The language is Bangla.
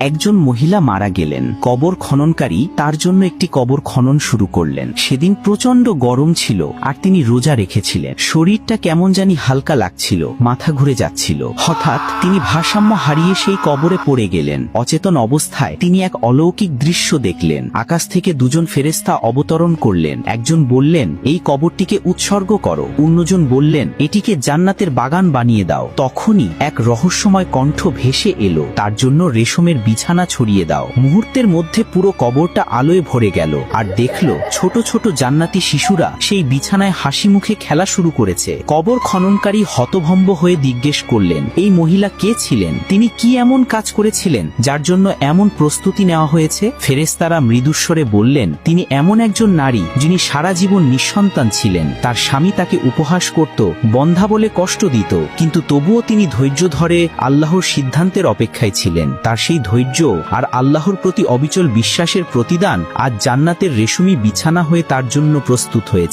একজন মহিলা মারা গেলেন। কবর খননকারী তার জন্য একটি কবর খনন শুরু করলেন। সেদিন প্রচন্ড গরম ছিল আর তিনি রোজা রেখেছিলেন। শরীরটা কেমন জানি হালকা লাগছিল, মাথা ঘুরে যাচ্ছিল। হঠাৎ তিনি ভারসাম্য হারিয়ে সেই কবরে পড়ে গেলেন। অচেতন অবস্থায় তিনি এক অলৌকিক দৃশ্য দেখলেন। আকাশ থেকে দুজন ফেরেশতা অবতরণ করলেন। একজন বললেন, এই কবরটিকে উৎসর্গ করো। অন্যজন বললেন, এটিকে জান্নাতের বাগান বানিয়ে দাও। তখনই এক রহস্যময় কণ্ঠ ভেসে এলো, তার জন্য রেশমের বিছানা ছড়িয়ে দাও। মুহূর্তের মধ্যে পুরো কবরটা আলোয় ভরে গেল আর দেখলো ছোট ছোট জান্নাতি শিশুরা সেই বিছানায় হাসি মুখে খেলা শুরু করেছে। কবর খননকারী হতভম্ব হয়ে জিজ্ঞেস করলেন, এই মহিলা কে ছিলেন? তিনি কি এমন কাজ করেছিলেন যার জন্য এমন প্রস্তুতি নেওয়া হয়েছে? ফেরেশতারা মৃদুস্বরে বললেন, তিনি এমন একজন নারী যিনি সারা জীবন নিঃসন্তান ছিলেন। তার স্বামী তাকে উপহাস করত, বন্ধা বলে কষ্ট দিত, কিন্তু তবুও তিনি ধৈর্য ধরে আল্লাহর সিদ্ধান্তের অপেক্ষায় ছিলেন। তার সেই ধৈর্য আর আল্লাহর প্রতি অবিচল বিশ্বাসের প্রতিদান আজ জান্নাতের রেশমি বিছানা হয়ে তার জন্য প্রস্তুত হয়েছে।